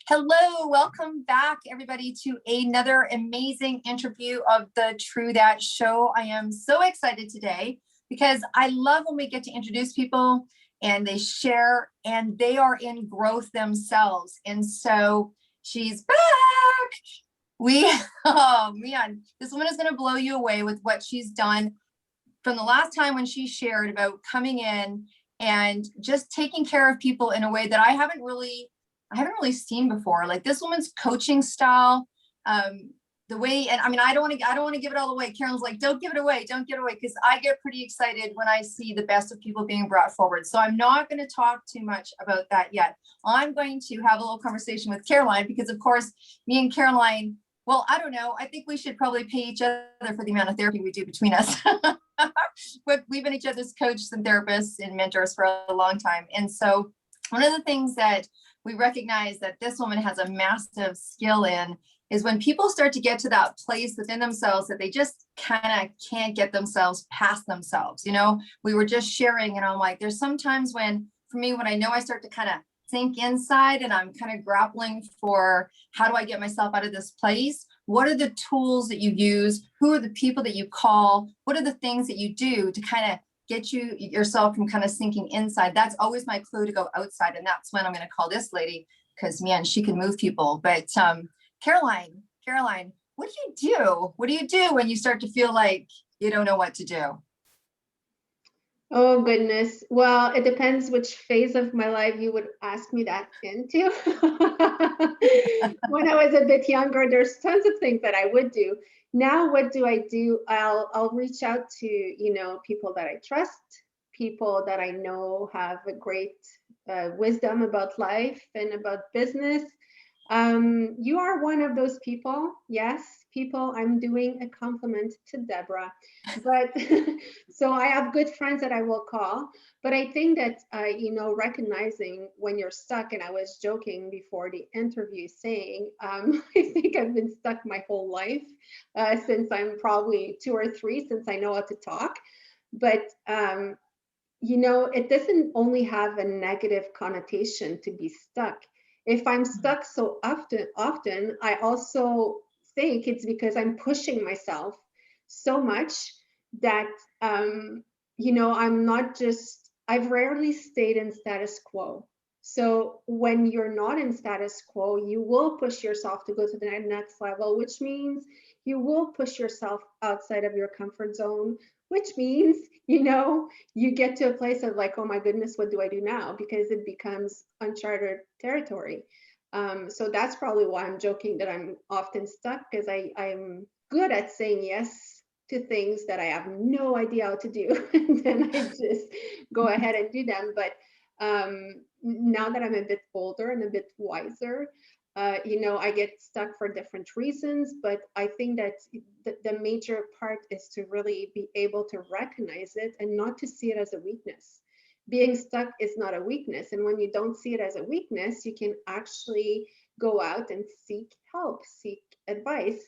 Hello, welcome back everybody to another amazing interview of the True That Show. I am so excited today because I love when we get to introduce people and they share and they are in growth themselves. And so she's back. Oh man, this woman is going to blow you away with what she's done from the last time when she shared about coming in and just taking care of people in a way that I haven't really seen before. Like this woman's coaching style, the way, and I mean, I don't want to give it all away. Karen's like, don't give it away, because I get pretty excited when I see the best of people being brought forward. So I'm not going to talk too much about that yet. I'm going to have a little conversation with Caroline because, of course, me and Caroline, well, I don't know. I think we should probably pay each other for the amount of therapy we do between us. We've been each other's coaches and therapists and mentors for a long time. And so one of the things that we recognize that this woman has a massive skill in is when people start to get to that place within themselves that they just kind of can't get themselves past themselves. You know, we were just sharing and I'm like, there's sometimes when, for me, when I know I start to kind of sink inside and I'm kind of grappling for how do I get myself out of this place? What are the tools that you use? Who are the people that you call? What are the things that you do to kind of get yourself from kind of sinking inside? That's always my clue to go outside. And that's when I'm going to call this lady because, man, she can move people. But Caroline, what do you do? What do you do when you start to feel like you don't know what to do? Oh, goodness. Well, it depends which phase of my life you would ask me that into. When I was a bit younger, there's tons of things that I would do. Now, what do? I'll reach out to, people that I trust, people that I know have a great wisdom about life and about business. You are one of those people. Yes, people, I'm doing a compliment to Deborah, but so I have good friends that I will call, but I think that, recognizing when you're stuck, and I was joking before the interview saying, I think I've been stuck my whole life since I'm probably 2 or 3, since I know how to talk, but it doesn't only have a negative connotation to be stuck. If I'm stuck so often, I also think it's because I'm pushing myself so much that, I've rarely stayed in status quo. So when you're not in status quo, you will push yourself to go to the next level, which means you will push yourself outside of your comfort zone, which means, you get to a place of like, oh my goodness, what do I do now? Because it becomes uncharted territory. So that's probably why I'm joking that I'm often stuck, because I'm good at saying yes to things that I have no idea how to do. And then I just go ahead and do them. But now that I'm a bit older and a bit wiser, I get stuck for different reasons, but I think that the major part is to really be able to recognize it and not to see it as a weakness. Being stuck is not a weakness. And when you don't see it as a weakness, you can actually go out and seek help, seek advice,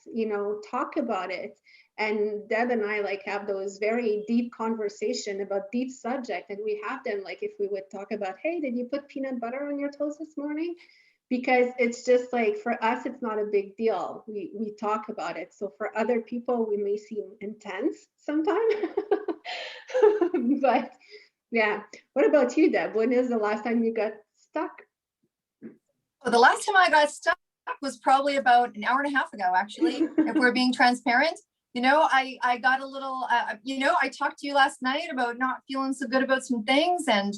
talk about it. And Deb and I have those very deep conversation about deep subject. And we have them if we would talk about, hey, did you put peanut butter on your toast this morning? Because it's just for us, it's not a big deal. We talk about it. So for other people, we may seem intense sometimes. But yeah. What about you, Deb? When is the last time you got stuck? Well, the last time I got stuck was probably about an hour and a half ago, actually, if we're being transparent. I got a little, I talked to you last night about not feeling so good about some things, and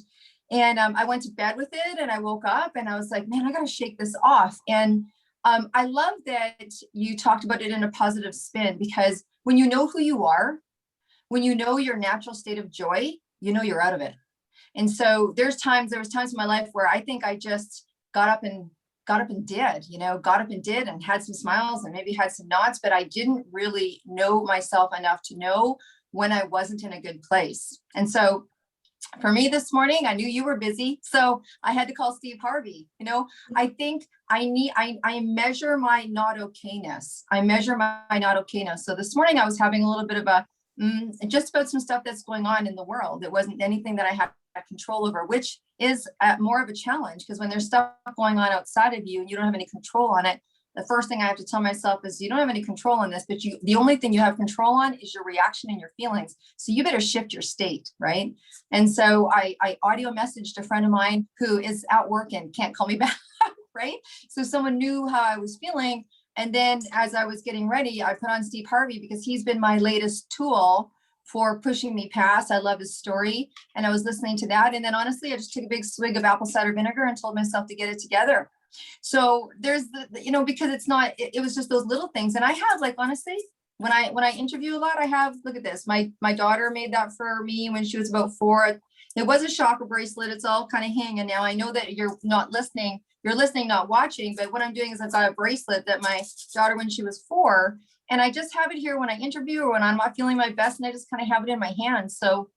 I went to bed with it, and I woke up and I was like, man, I got to shake this off. And I love that you talked about it in a positive spin, because when you know who you are, when you know your natural state of joy, you're out of it. And so there was times in my life where I think I just got up and did and had some smiles and maybe had some nods, but I didn't really know myself enough to know when I wasn't in a good place. And so for me this morning, I knew you were busy, so I had to call Steve Harvey. I think I measure my not okayness. So this morning I was having a little bit of a just about some stuff that's going on in the world. It wasn't anything that I had control over, which is more of a challenge, because when there's stuff going on outside of you and you don't have any control on it, the first thing I have to tell myself is you don't have any control on this, but the only thing you have control on is your reaction and your feelings. So you better shift your state, right? And so I audio messaged a friend of mine who is at work and can't call me back, right? So someone knew how I was feeling. And then as I was getting ready, I put on Steve Harvey because he's been my latest tool for pushing me past. I love his story. And I was listening to that. And then honestly, I just took a big swig of apple cider vinegar and told myself to get it together. So there's because it's not, it was just those little things. And I have, like, honestly, when I interview a lot, I have, look at this. My daughter made that for me when she was about 4. It was a chakra bracelet. It's all kind of hanging. Now I know that you're not listening. You're listening, not watching. But what I'm doing is I've got a bracelet that my daughter, when she was 4, and I just have it here when I interview or when I'm not feeling my best, and I just kind of have it in my hand. So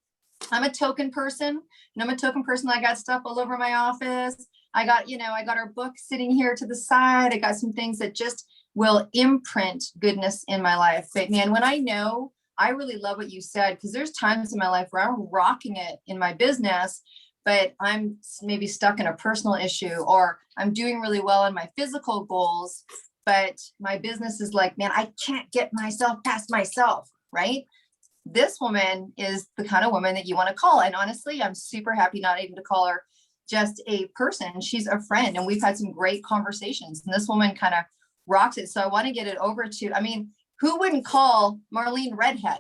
I'm a token person, and I'm a token person. I got stuff all over my office. I got our book sitting here to the side. I got some things that just will imprint goodness in my life. But man, when I really love what you said, because there's times in my life where I'm rocking it in my business, but I'm maybe stuck in a personal issue, or I'm doing really well in my physical goals, but my business is like, man, I can't get myself past myself, right? This woman is the kind of woman that you want to call. And honestly, I'm super happy not even to call her just a person. She's a friend, and we've had some great conversations, and this woman kind of rocks it. So I want to get it over to, who wouldn't call Marleen Redhead?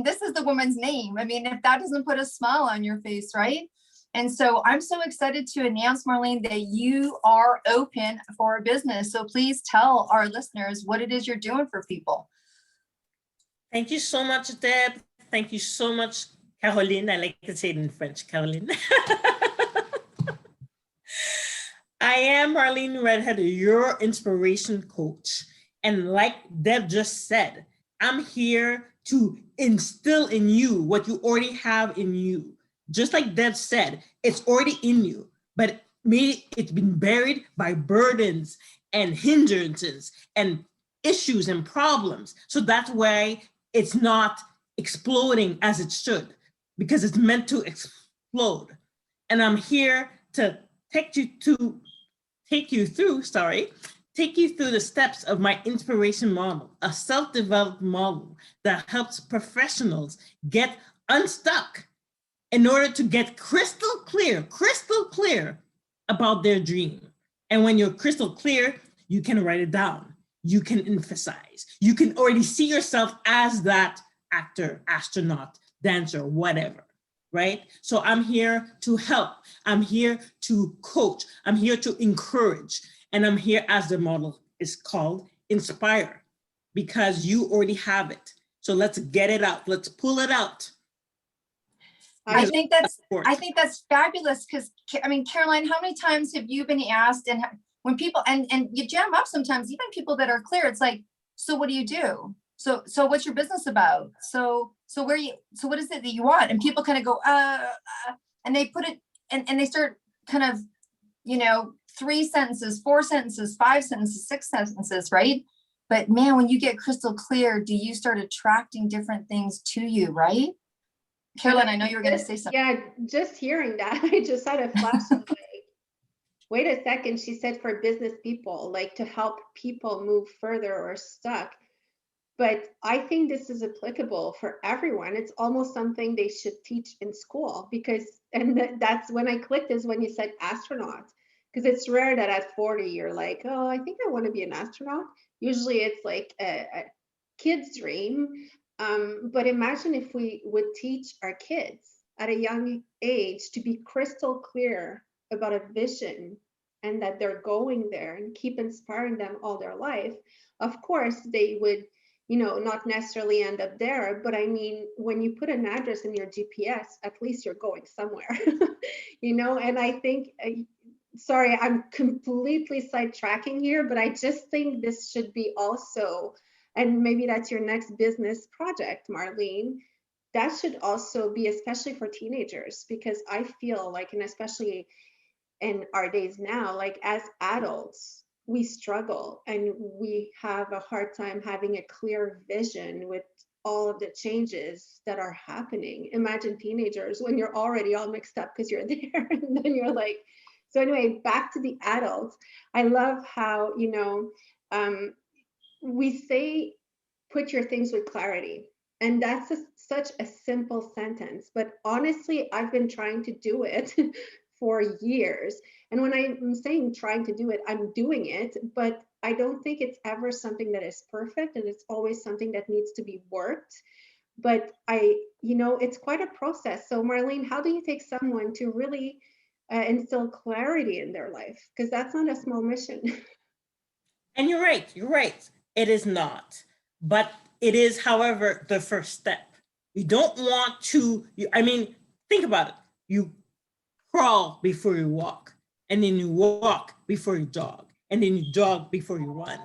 This is the woman's name. If that doesn't put a smile on your face, right? And so I'm so excited to announce, Marleen, that you are open for a business. So please tell our listeners what it is you're doing for people. Thank you so much, Deb. Thank you so much, Caroline. I like to say it in French, Caroline. I am Marleen Redhead, your inspiration coach. And like Deb just said, I'm here to instill in you what you already have in you. Just like Deb said, it's already in you, but maybe it's been buried by burdens and hindrances and issues and problems. So that's why it's not exploding as it should, because it's meant to explode. And I'm here to take you through the steps of my inspiration model, a self-developed model that helps professionals get unstuck in order to get crystal clear about their dream. And when you're crystal clear, you can write it down. You can emphasize. You can already see yourself as that actor, astronaut, dancer, whatever, right? So I'm here to help. I'm here to coach. I'm here to encourage. And I'm here, as the model is called, inspire, because you already have it. So let's get it out. Let's pull it out. I think that's fabulous, because Caroline, how many times have you been asked, and when people and you jam up sometimes, even people that are clear, it's like, so what do you do? So what's your business about? So what is it that you want? And people kind of go, and they put it and they start kind of, 3 sentences, 4 sentences, 5 sentences, 6 sentences, right? But man, when you get crystal clear, do you start attracting different things to you, right? Caroline, I know you were going to say something. Yeah, just hearing that, I just had a flash of like, wait a second, she said for business people, like to help people move further or stuck. But I think this is applicable for everyone. It's almost something they should teach in school, because, and that's when I clicked, is when you said astronaut, because it's rare that at 40 you're like, oh, I think I want to be an astronaut. Usually it's like a kid's dream. But imagine if we would teach our kids at a young age to be crystal clear about a vision, and that they're going there, and keep inspiring them all their life. Of course, they would, not necessarily end up there. But when you put an address in your GPS, at least you're going somewhere, and I think, sorry, I'm completely sidetracking here, but I just think this should be also, and maybe that's your next business project, Marleen, that should also be, especially for teenagers, because I feel like, and especially in our days now, like as adults, we struggle and we have a hard time having a clear vision with all of the changes that are happening. Imagine teenagers when you're already all mixed up because you're there, and then you're like, so anyway, back to the adults. I love how, we say, put your things with clarity. And that's such a simple sentence, but honestly, I've been trying to do it for years. And when I'm saying trying to do it, I'm doing it, but I don't think it's ever something that is perfect, and it's always something that needs to be worked. But it's quite a process. So Marleen, how do you take someone to really instill clarity in their life? Because that's not a small mission. And you're right. It is not, but it is, however, the first step. You don't want to, think about it. You crawl before you walk, and then you walk before you jog, and then you jog before you run.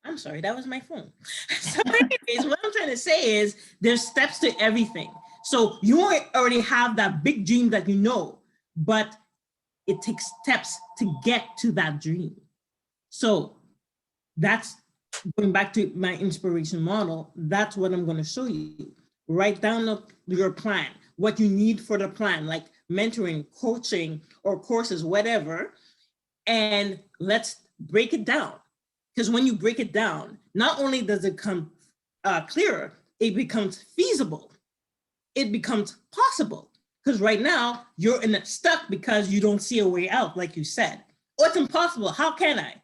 I'm sorry, that was my phone. So anyways, what I'm trying to say is there's steps to everything. So you already have that big dream that you know, but it takes steps to get to that dream. So that's going back to my inspiration model. That's what I'm going to show you. Write down your plan, what you need for the plan, like mentoring, coaching, or courses, whatever. And let's break it down. Because when you break it down, not only does it come clearer, it becomes feasible. It becomes possible. Because right now you're stuck because you don't see a way out, like you said. Oh, it's impossible. How can I?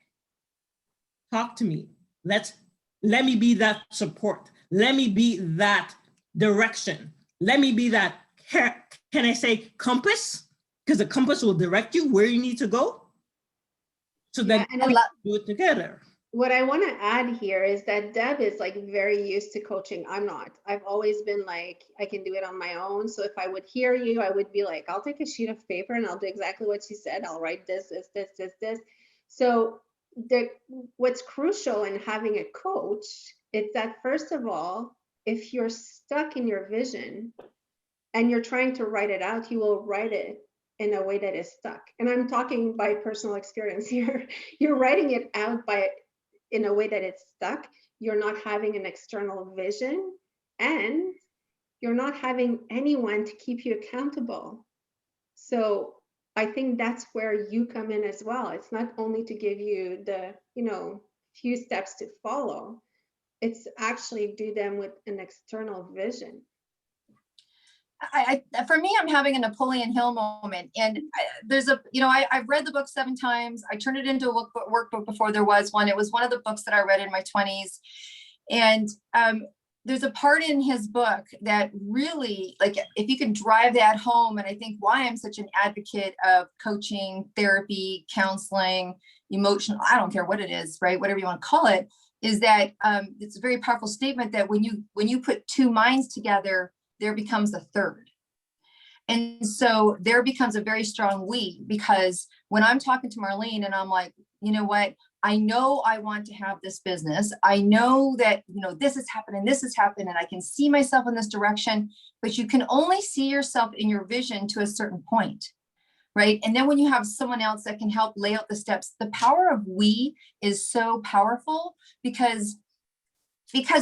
Talk to me. Let me be that support. Let me be that direction. Let me be that, can I say compass? Because the compass will direct you where you need to go. So that we do it together. What I want to add here is that Deb is like very used to coaching. I'm not. I've always been like, I can do it on my own. So if I would hear you, I would be like, I'll take a sheet of paper and I'll do exactly what she said. I'll write this. So what's crucial in having a coach is that, first of all, if you're stuck in your vision and you're trying to write it out, you will write it in a way that is stuck. And I'm talking by personal experience here. You're writing it out in a way that it's stuck. You're not having an external vision, and you're not having anyone to keep you accountable. So I think that's where you come in as well. It's not only to give you the, few steps to follow. It's actually do them with an external vision. For me, I'm having a Napoleon Hill moment, and I've read the book 7 times. I turned it into a workbook before there was one. It was one of the books that I read in my 20s. And there's a part in his book that really, like, if you can drive that home, and I think why I'm such an advocate of coaching, therapy, counseling, emotional, I don't care what it is, right? Whatever you want to call it, is that it's a very powerful statement that when you put 2 minds together, there becomes a third. And so there becomes a very strong we, because when I'm talking to Marleen and I'm like, you know what, I know I want to have this business. I know that, this has happened, and I can see myself in this direction, but you can only see yourself in your vision to a certain point, right? And then when you have someone else that can help lay out the steps, the power of we is so powerful, because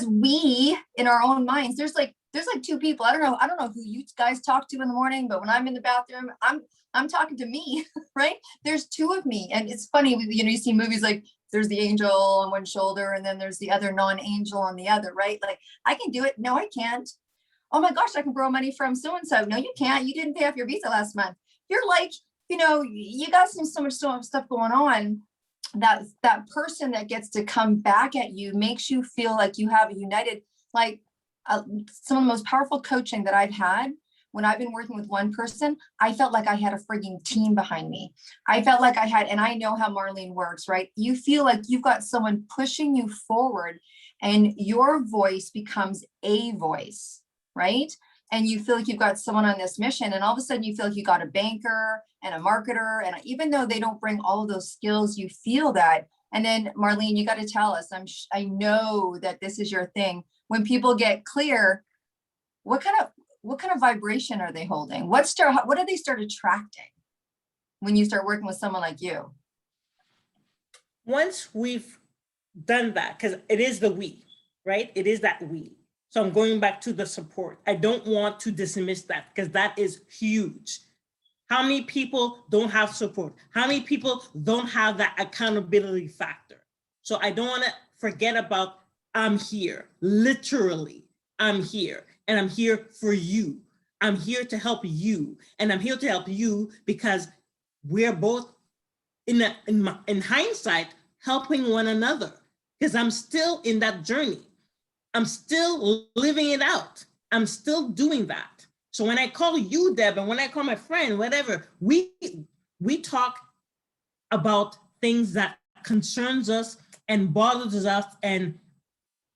we, in our own minds, there's like 2 people. I don't know who you guys talk to in the morning, but when I'm in the bathroom, I'm talking to me, right? There's 2 of me. And it's funny, you see movies like there's the angel on one shoulder and then there's the other non-angel on the other, right? Like, I can do it. No, I can't. Oh my gosh, I can borrow money from so-and-so. No, you can't. You didn't pay off your visa last month. You're like, you got so much stuff going on. That person that gets to come back at you makes you feel like you have a united, like some of the most powerful coaching that I've had when I've been working with one person, I felt like I had a frigging team behind me. I felt like and I know how Marleen works, right? You feel like you've got someone pushing you forward, and your voice becomes a voice, right? And you feel like you've got someone on this mission, and all of a sudden you feel like you got a banker and a marketer, and even though they don't bring all of those skills, you feel that. And then Marleen, you got to tell us, I know that this is your thing. When people get clear, what kind of vibration are they holding? What do they start attracting when you start working with someone like you? Once we've done that, because it is the we, right? It is that we. So I'm going back to the support. I don't want to dismiss that because that is huge. How many people don't have support? How many people don't have that accountability factor? So I don't want to forget about I'm here, literally, I'm here, and I'm here for you. I'm here to help you, and I'm here to help you because we're both in hindsight helping one another because I'm still in that journey. I'm still living it out. I'm still doing that. So when I call you, Deb, and when I call my friend, whatever, we talk about things that concerns us and bothers us, and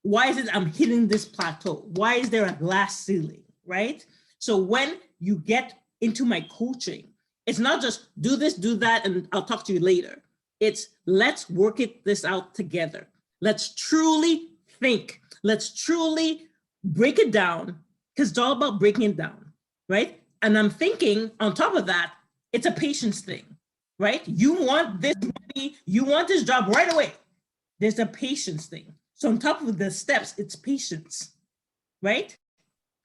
why is it I'm hitting this plateau? Why is there a glass ceiling, right? So when you get into my coaching, it's not just do this, do that, and I'll talk to you later. It's let's work this out together. Let's truly think. Let's truly break it down, because it's all about breaking it down, right? And I'm thinking on top of that, it's a patience thing, right? You want this money, you want this job right away. There's a patience thing. So on top of the steps, it's patience, right?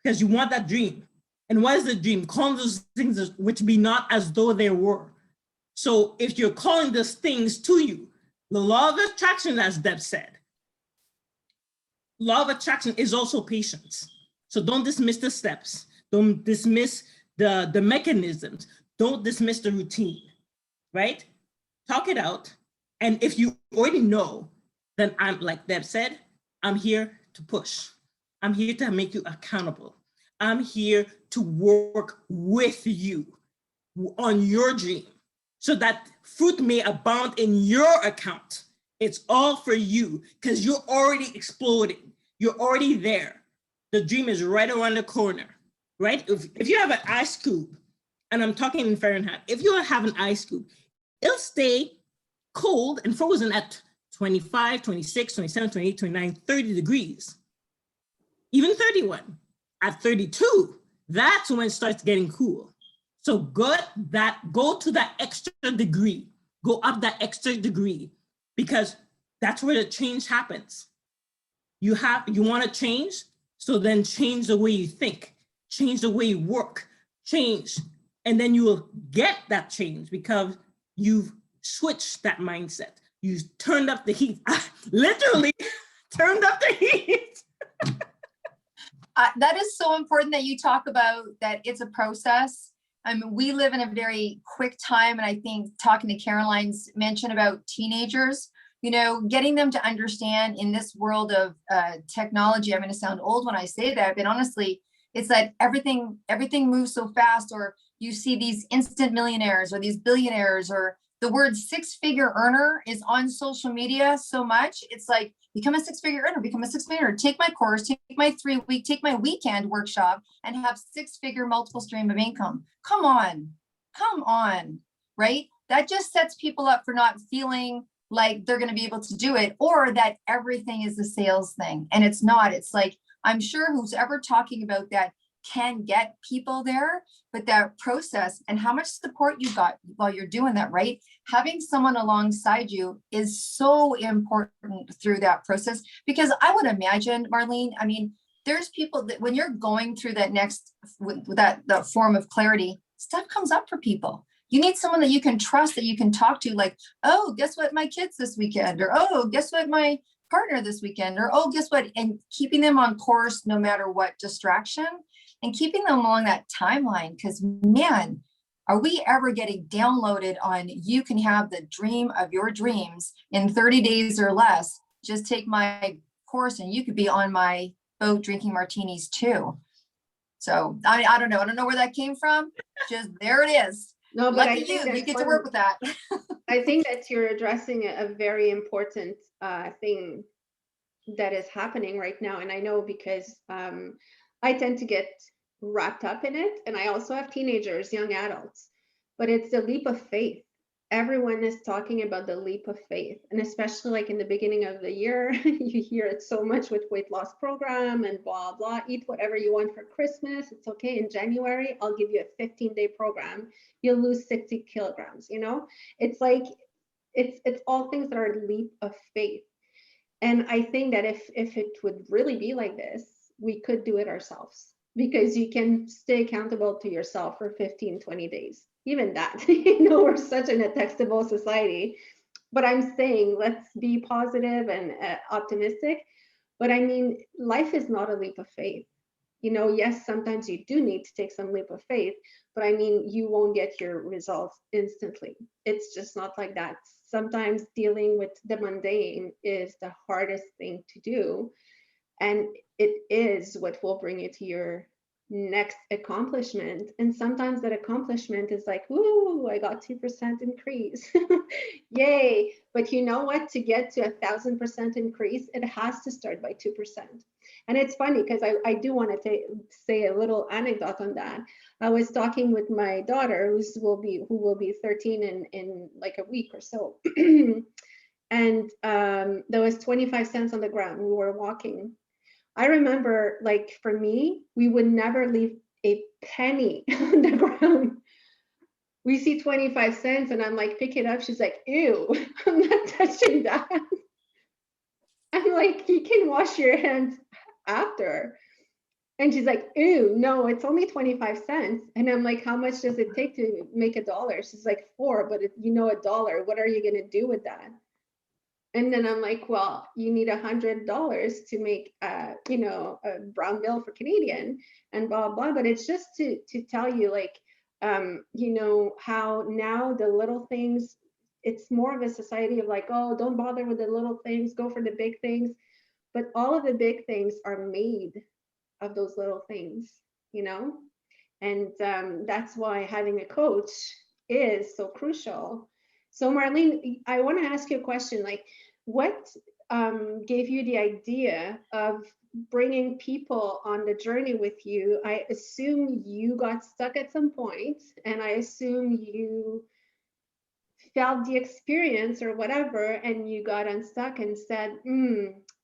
Because you want that dream. And what is the dream? Calling those things which be not as though they were. So if you're calling those things to you, the law of attraction, as Deb said, law of attraction is also patience. So don't dismiss the steps. Don't dismiss the mechanisms. Don't dismiss the routine, right? Talk it out. And if you already know, then I'm, like Deb said, I'm here to push. I'm here to make you accountable. I'm here to work with you on your dream so that fruit may abound in your account. It's all for you because you're already exploding. You're already there. The dream is right around the corner, right? If you have an ice cube, and I'm talking in Fahrenheit, if you have an ice cube, it'll stay cold and frozen at 25, 26, 27, 28, 29, 30 degrees, even 31. At 32, that's when it starts getting cool. So go to that extra degree, go up that extra degree, because that's where the change happens. You want to change, so then change the way you think, change the way you work, change, and then you will get that change because you've switched that mindset. You turned up the heat, literally turned up the heat. That is so important that you talk about that it's a process. I mean, we live in a very quick time, and I think talking to Caroline's mention about teenagers, you know, getting them to understand in this world of technology. I'm going to sound old when I say that, but honestly, it's that everything moves so fast, or you see these instant millionaires or these billionaires, or the word six-figure earner is on social media so much. It's like, become a six-figure earner, become a six-figure earner, take my course, take my take my weekend workshop and have six-figure multiple stream of income. Come on, right? That just sets people up for not feeling like they're going to be able to do it, or that everything is a sales thing. And it's not. It's like, I'm sure who's ever talking about that can get people there, but that process and how much support you got while you're doing that, right? Having someone alongside you is so important through that process, because I would imagine, Marleen, I mean, there's people that when you're going through that next, with that form of clarity, stuff comes up for people. You need someone that you can trust, that you can talk to, like, oh, guess what, my kids this weekend, or oh, guess what, my partner this weekend, or oh, guess what, and keeping them on course no matter what distraction, and keeping them along that timeline. Because man, are we ever getting downloaded on, you can have the dream of your dreams in 30 days or less. Just take my course and you could be on my boat drinking martinis too. So I don't know. I don't know where that came from. Just there it is. No, but Lucky you get to work with that. I think that you're addressing a very important thing that is happening right now. And I know because I tend to get wrapped up in it. And I also have teenagers, young adults, but it's the leap of faith. Everyone is talking about the leap of faith. And especially like in the beginning of the year, you hear it so much with weight loss program and blah, blah, eat whatever you want for Christmas. It's okay. In January, I'll give you a 15-day program. You'll lose 60 kilograms, you know? It's like, it's all things that are leap of faith. And I think that if it would really be like this, we could do it ourselves, because you can stay accountable to yourself for 15, 20 days. Even that, we're such an textable society. But I'm saying, let's be positive and optimistic. But I mean, life is not a leap of faith. Yes, sometimes you do need to take some leap of faith, but I mean, you won't get your results instantly. It's just not like that. Sometimes dealing with the mundane is the hardest thing to do. And it is what will bring you to your next accomplishment. And sometimes that accomplishment is like, ooh, I got 2% increase. Yay. But you know what? To get to 1,000% increase, it has to start by 2%. And it's funny because I do want to say a little anecdote on that. I was talking with my daughter, who will be 13 in like a week or so. And there was 25 cents on the ground. We were walking. I remember, like, for me, we would never leave a penny on the ground. We see 25 cents and I'm like, pick it up. She's like, ew, I'm not touching that. I'm like, you can wash your hands after. And she's like, ew, no, it's only 25 cents. And I'm like, how much does it take to make $1? She's like, 4, but $1, what are you going to do with that? And then I'm like, well, you need $100 to make, a brown bill for Canadian and blah, blah. But it's just to tell you, like, how now the little things, it's more of a society of like, oh, don't bother with the little things, go for the big things. But all of the big things are made of those little things, and that's why having a coach is so crucial. So Marleen, I want to ask you a question, like, what gave you the idea of bringing people on the journey with you? I assume you got stuck at some point, and I assume you felt the experience or whatever, and you got unstuck and said,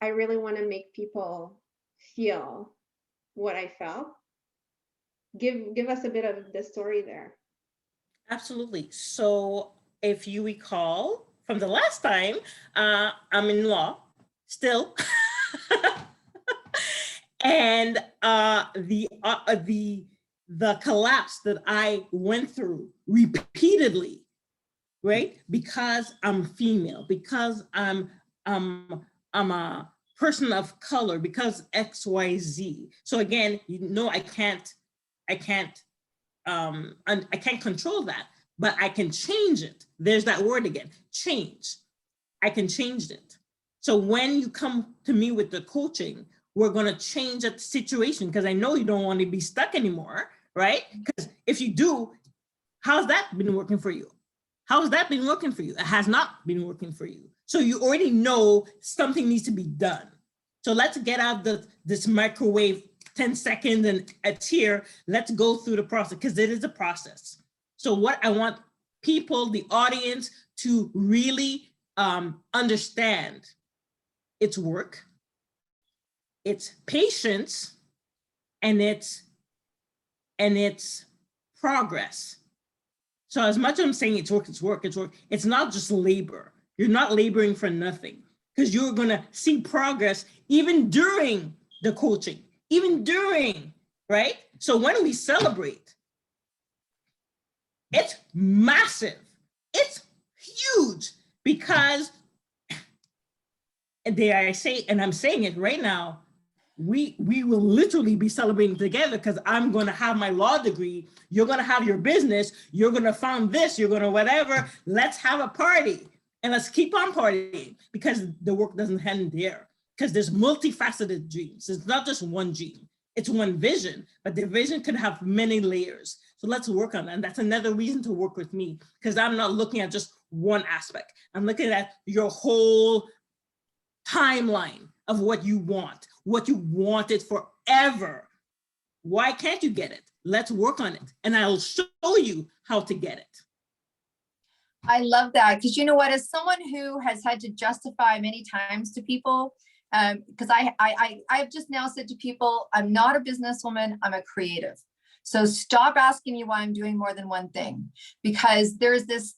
I really want to make people feel what I felt. Give us a bit of the story there. Absolutely. So if you recall from the last time, I'm in law still. And the collapse that I went through repeatedly, right? Because I'm female, because I'm a person of color, because XYZ. So again, I can't control that, but I can change it. There's that word again, change. I can change it. So when you come to me with the coaching, we're going to change that situation, because I know you don't want to be stuck anymore, right? Because if you do, how's that been working for you? How's that been working for you? It has not been working for you. So you already know something needs to be done. So let's get out this microwave 10 seconds and a tear. Let's go through the process, because it is a process. So what I want people, the audience, to really understand, it's work, it's patience, and it's progress. So as much as I'm saying it's work, it's work, it's work, it's not just labor. You're not laboring for nothing, because you're gonna see progress even during the coaching, even during, right? So when we celebrate, it's massive, it's huge, because, and dare I say, and I'm saying it right now, we will literally be celebrating together, because I'm going to have my law degree, you're going to have your business, you're going to found this, you're going to whatever. Let's have a party, and let's keep on partying, because the work doesn't end there, because there's multifaceted dreams. It's not just one dream, it's one vision, but the vision could have many layers. So let's work on that. And that's another reason to work with me, because I'm not looking at just one aspect. I'm looking at your whole timeline of what you wanted forever. Why can't you get it? Let's work on it, and I'll show you how to get it. I love that, because you know what, as someone who has had to justify many times to people, because I've just now said to people, I'm not a businesswoman, I'm a creative. So stop asking me why I'm doing more than one thing, because there's this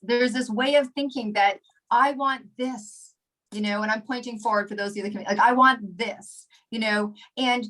way of thinking that I want this, and I'm pointing forward for those of you that can, like, I want this, and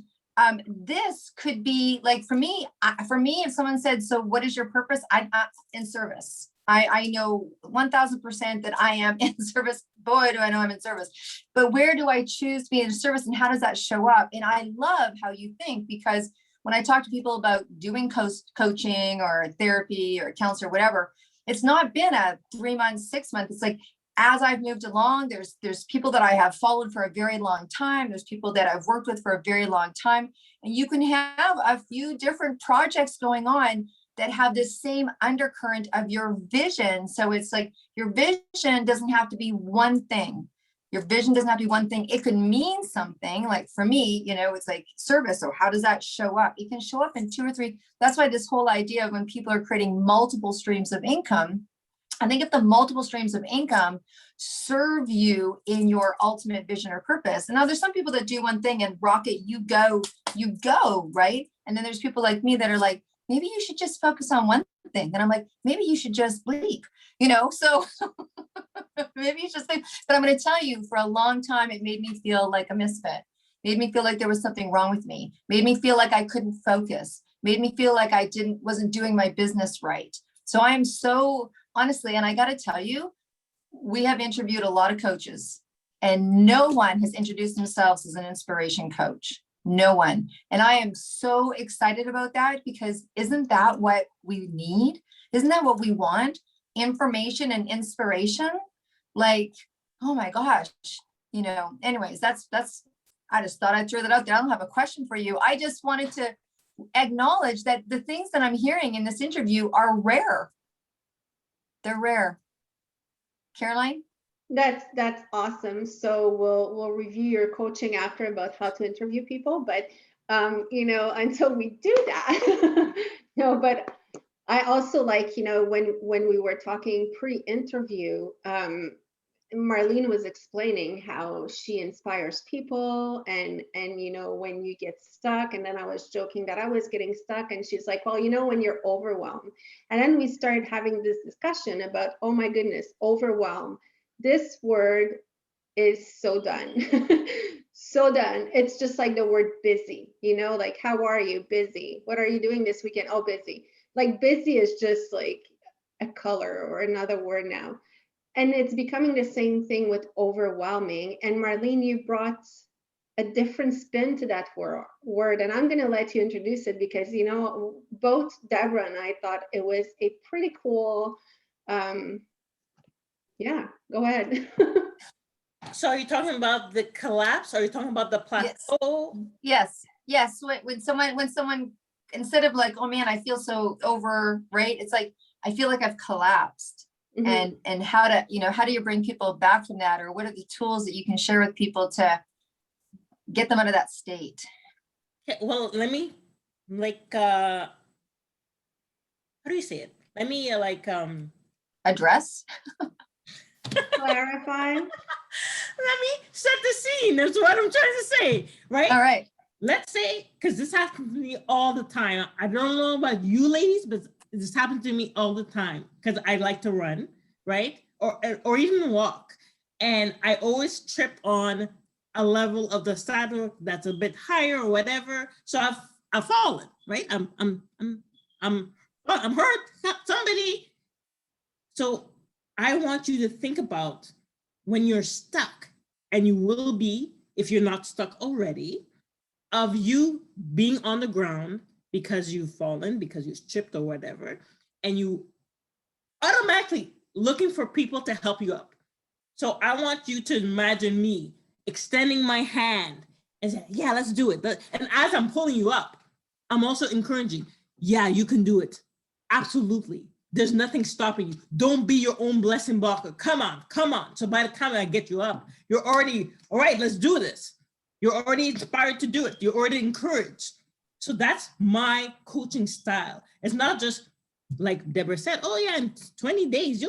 This could be like, for me, if someone said, so what is your purpose? I'm in service. I know 1000% that I am in service. Boy, do I know I'm in service. But where do I choose to be in service, and how does that show up? And I love how you think, because when I talk to people about doing coaching or therapy or counselor, whatever, it's not been a 3 months, 6 months. It's like, as I've moved along, there's people that I have followed for a very long time. There's people that I've worked with for a very long time. And you can have a few different projects going on that have this same undercurrent of your vision. So it's like, your vision doesn't have to be one thing. Your vision doesn't have to be one thing. It could mean something. Like for me, it's like service. So how does that show up? It can show up in 2 or 3. That's why this whole idea of when people are creating multiple streams of income, I think if the multiple streams of income serve you in your ultimate vision or purpose. And now there's some people that do one thing and rocket, you go, right? And then there's people like me that are like, maybe you should just focus on one thing. And I'm like, maybe you should just bleep, so maybe you should sleep. But I'm going to tell you, for a long time, it made me feel like a misfit, made me feel like there was something wrong with me, made me feel like I couldn't focus, made me feel like I wasn't doing my business right. So I am so honestly, and I got to tell you, we have interviewed a lot of coaches, and no one has introduced themselves as an inspiration coach. No one. And I am so excited about that, because isn't that what we need? Isn't that what we want? Information and inspiration. Like, oh my gosh, anyways, that's, I just thought I'd throw that out there. I don't have a question for you. I just wanted to acknowledge that the things that I'm hearing in this interview are rare. They're rare. Caroline? That's awesome. So we'll review your coaching after about how to interview people, but until we do that, no, but I also like, when we were talking pre-interview, Marleen was explaining how she inspires people, and when you get stuck, and then I was joking that I was getting stuck, and she's like, well, when you're overwhelmed. And then we started having this discussion about, oh my goodness, overwhelm. This word is so done. So done. It's just like the word busy, like, how are you? Busy. What are you doing this weekend? Oh, busy. Like, busy is just like a color or another word now. And it's becoming the same thing with overwhelming. And Marleen, you brought a different spin to that word. And I'm going to let you introduce it, because, both Deborah and I thought it was a pretty cool, yeah, go ahead. So are you talking about the collapse? Are you talking about the plateau? Yes. When someone, instead of like, oh man, I feel so over, right? It's like, I feel like I've collapsed. Mm-hmm. And how do you bring people back from that? Or what are the tools that you can share with people to get them out of that state? Okay, well, let me how do you say it? Let me address. Clarify. Let me set the scene. That's what I'm trying to say, right? All right. Let's say, because this happens to me all the time. I don't know about you ladies, but this happens to me all the time, because I like to run, right? Or even walk. And I always trip on a level of the saddle that's a bit higher or whatever. So I've fallen, right? I'm hurt, somebody. So I want you to think about when you're stuck, and you will be, if you're not stuck already, of you being on the ground because you've fallen, because you've tripped or whatever, and you automatically looking for people to help you up. So I want you to imagine me extending my hand and say, yeah, let's do it. And as I'm pulling you up, I'm also encouraging, yeah, you can do it. Absolutely. There's nothing stopping you. Don't be your own blessing blocker. Come on. So by the time I get you up, you're already, all right, let's do this. You're already inspired to do it. You're already encouraged. So that's my coaching style. It's not just like Deborah said, oh yeah, in 20 days,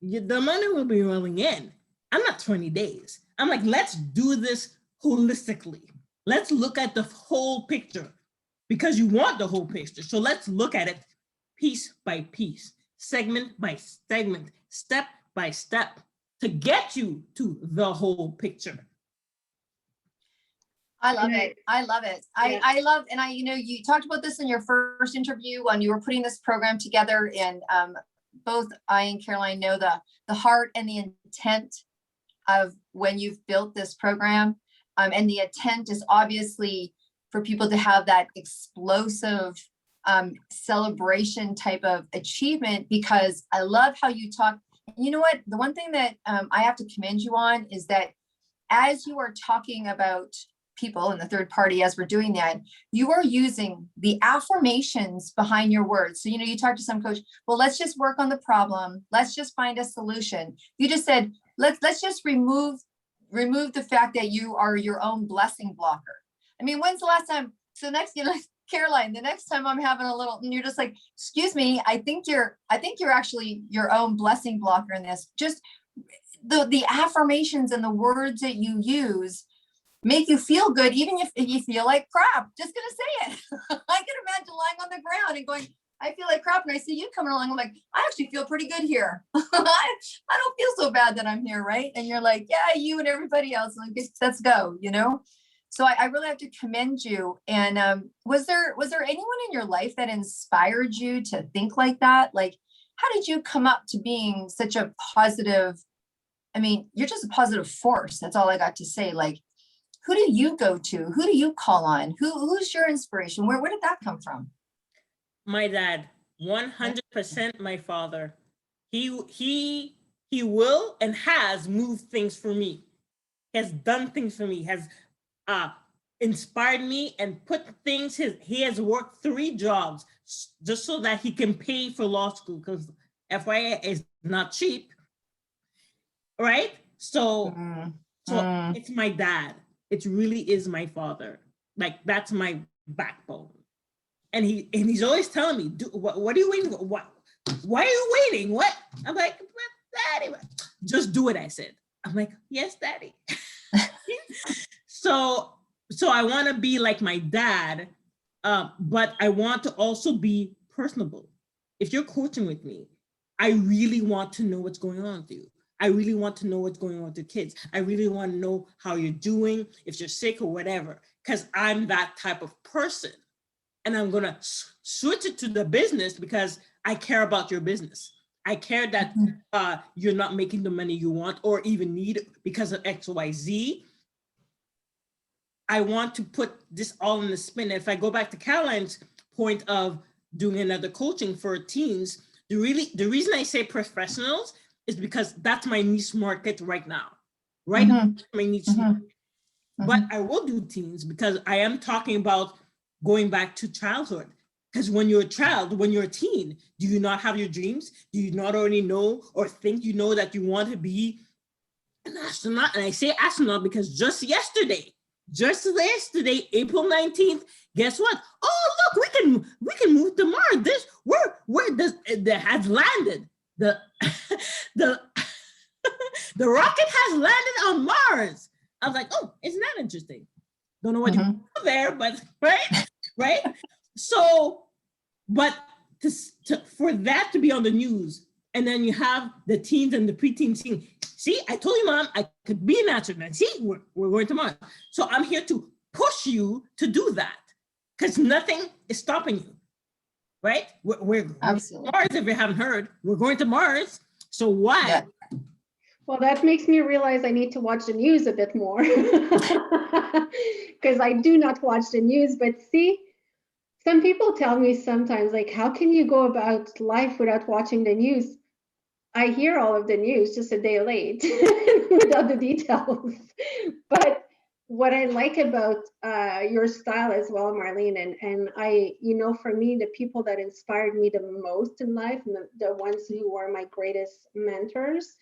the money will be rolling in. I'm not 20 days. I'm like, let's do this holistically. Let's look at the whole picture, because you want the whole picture. So let's look at it piece by piece, segment by segment, step by step, to get you to the whole picture. I love And it. I love it. Yeah. I love, and you know, you talked about this in your first interview when you were putting this program together, and both I and Caroline know the heart and the intent of when you've built this program. And the intent is obviously for people to have that explosive celebration type of achievement, because I love how you talk. You know what? The one thing that I have to commend you on is that as you are talking about people in the third party, as we're doing that, you are using the affirmations behind your words. So, you know, you talk to some coach, well, let's just work on the problem. Let's just find a solution. You just said, let's just remove the fact that you are your own blessing blocker. I mean, when's the last time? So next, you know, Caroline, the next time I'm having a little, and you're just like, excuse me, I think you're actually your own blessing blocker in this. Just the affirmations and the words that you use make you feel good, even if you feel like crap. Just gonna say it. I can imagine lying on the ground and going, I feel like crap, and I see you coming along. I'm like, I actually feel pretty good here. I don't feel so bad that I'm here, right? And you're like, yeah, you and everybody else. Like, let's go, you know. So I really have to commend you. And was there anyone in your life that inspired you to think like that? Like, how did you come up to being such a positive? I mean, you're just a positive force. That's all I got to say. Like, who do you go to? Who do you call on? Who's your inspiration? Where did that come from? My dad, 100% my father. He will and has moved things for me, has done things for me, has inspired me and put things, he has worked 3 jobs just so that he can pay for law school, because FYI is not cheap, right? So it's my dad. It really is my father. Like, that's my backbone. And he's always telling me, what are you waiting for? Why are you waiting? What? I'm like, Daddy, just do it, I said. I'm like, yes, Daddy. So I want to be like my dad, but I want to also be personable. If you're coaching with me, I really want to know what's going on with you. I really want to know what's going on with the kids. I really want to know how you're doing, if you're sick or whatever, because I'm that type of person. And I'm going to switch it to the business because I care about your business. I care that you're not making the money you want or even need because of X, Y, Z. I want to put this all in the spin. If I go back to Caroline's point of doing another coaching for teens, the reason I say professionals is because that's my niche market right now. Right now, my niche market. But I will do teens because I am talking about going back to childhood. Because when you're a child, when you're a teen, do you not have your dreams? Do you not already know or think you know that you want to be an astronaut? And I say astronaut because just yesterday, April 19th, guess what? Oh, look, we can move to Mars. This where does it has landed. The the rocket has landed on Mars. I was like, oh, isn't that interesting? Don't know what you do there, but right. So, but for that to be on the news, and then you have the teens and the preteens saying, see, I told you, Mom, I could be an astronaut. See, we're going to Mars. So I'm here to push you to do that because nothing is stopping you, right? We're Absolutely. Mars, if you haven't heard, we're going to Mars. So why? Yeah. Well, that makes me realize I need to watch the news a bit more because I do not watch the news. But see, some people tell me sometimes, like, how can you go about life without watching the news? I hear all of the news just a day late without the details. But what I like about your style as well, Marleen, and I, you know, for me, the people that inspired me the most in life, and the ones who were my greatest mentors,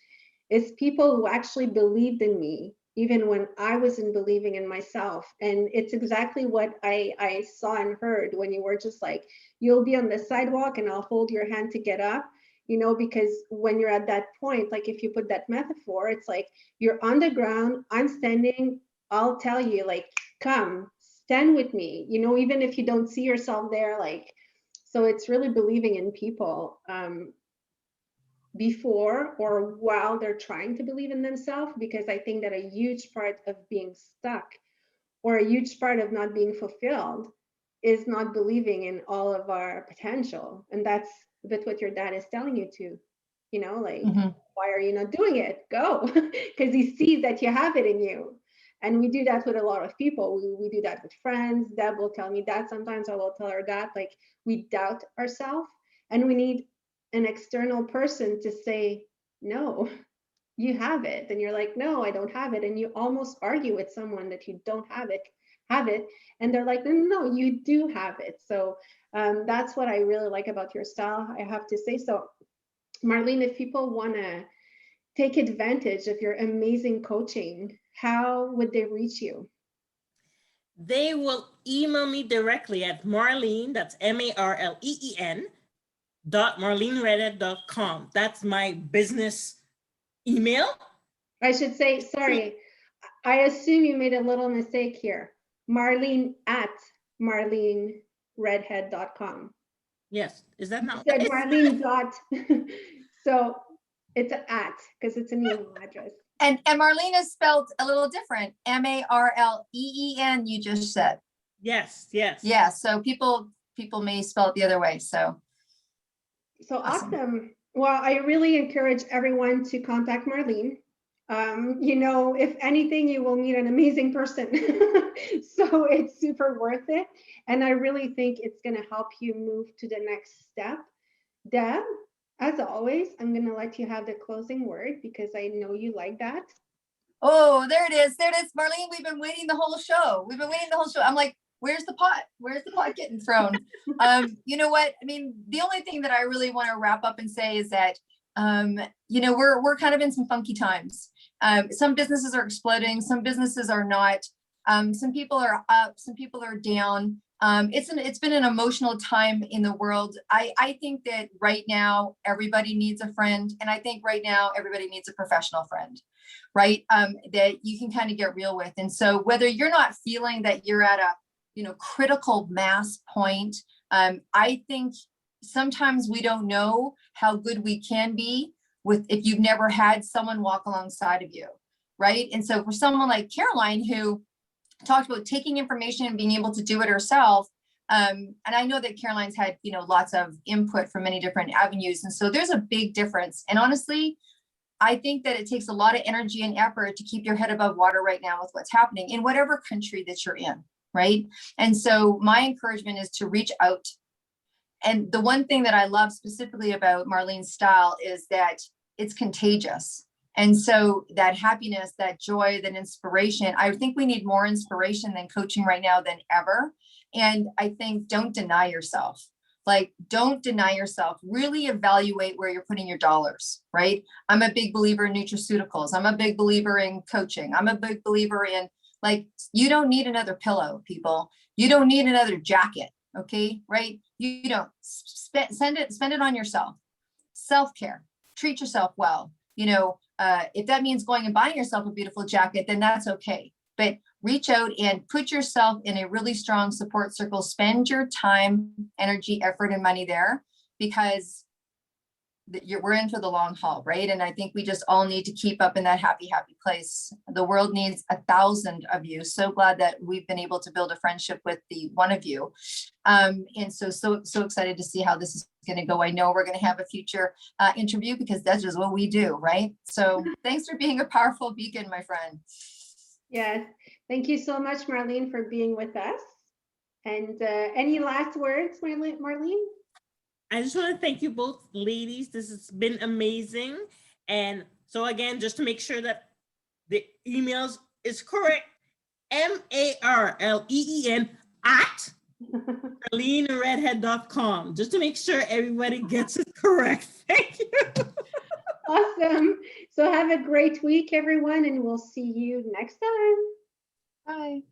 is people who actually believed in me, even when I wasn't believing in myself. And it's exactly what I saw and heard when you were just like, you'll be on the sidewalk and I'll hold your hand to get up, you know, because when you're at that point, like if you put that metaphor, it's like you're on the ground, I'm standing, I'll tell you, like, come, stand with me, you know, even if you don't see yourself there, like, so it's really believing in people. Before or while they're trying to believe in themselves, because I think that a huge part of being stuck or a huge part of not being fulfilled is not believing in all of our potential. And that's a bit what your dad is telling you to, like, why are you not doing it? Go, because he sees that you have it in you. And we do that with a lot of people. We do that with friends. Deb will tell me that sometimes. I will tell her that, like, we doubt ourselves, and we need an external person to say, no, you have it. And you're like, no, I don't have it. And you almost argue with someone that you don't have it. And they're like, no, you do have it. So that's what I really like about your style, I have to say. So Marleen, if people want to take advantage of your amazing coaching, how would they reach you? They will email me directly at Marleen, that's Marleen, marleenredhead.com. That's my business email. I should say, sorry, I assume you made a little mistake here. Marleen at marleenredhead.com. Yes, is that not? You said Marleen dot, so it's an at, because it's an email address. And Marleen is spelled a little different. Marleen, you just said. Yes, yes. Yeah, so people may spell it the other way, so. Awesome. Well, I really encourage everyone to contact Marleen. If anything, you will meet an amazing person. So it's super worth it. And I really think it's going to help you move to the next step. Deb, as always, I'm going to let you have the closing word because I know you like that. Oh, there it is. There it is. Marleen, we've been waiting the whole show. I'm like, where's the pot? Where's the pot getting thrown? You know what? I mean, the only thing that I really want to wrap up and say is that, we're kind of in some funky times. Some businesses are exploding. Some businesses are not. Some people are up. Some people are down. It's been an emotional time in the world. I think that right now everybody needs a friend, and I think right now everybody needs a professional friend, right? That you can kind of get real with. And so whether you're not feeling that you're at a critical mass point, I think sometimes we don't know how good we can be if you've never had someone walk alongside of you, right? And so for someone like Caroline, who talked about taking information and being able to do it herself. And I know that Caroline's had, lots of input from many different avenues. And so there's a big difference. And honestly, I think that it takes a lot of energy and effort to keep your head above water right now with what's happening in whatever country that you're in, right? And so my encouragement is to reach out. And the one thing that I love specifically about Marleen's style is that it's contagious. And so that happiness, that joy, that inspiration, I think we need more inspiration than coaching right now than ever. And I think don't deny yourself. Like, don't deny yourself. Really evaluate where you're putting your dollars, right? I'm a big believer in nutraceuticals. I'm a big believer in coaching. I'm a big believer in, like, you don't need another pillow, people. You don't need another jacket, okay, right? You don't spend it on yourself. Self-care, treat yourself well. If that means going and buying yourself a beautiful jacket, then that's okay. But reach out and put yourself in a really strong support circle. Spend your time, energy, effort, and money there, because we're in for the long haul, right? And I think we just all need to keep up in that happy, happy place. The world needs 1,000 of you. So glad that we've been able to build a friendship with the one of you. And so excited to see how this is going to go. I know we're going to have a future interview, because that's just what we do, right? So thanks for being a powerful beacon, my friend. Yes. Thank you so much, Marleen, for being with us. And any last words, Marleen? I just want to thank you both, ladies. This has been amazing. And so again, just to make sure that the emails is correct, Marleen at marleenredhead.com, just to make sure everybody gets it correct. Thank you. Awesome. So have a great week, everyone, and we'll see you next time. Bye.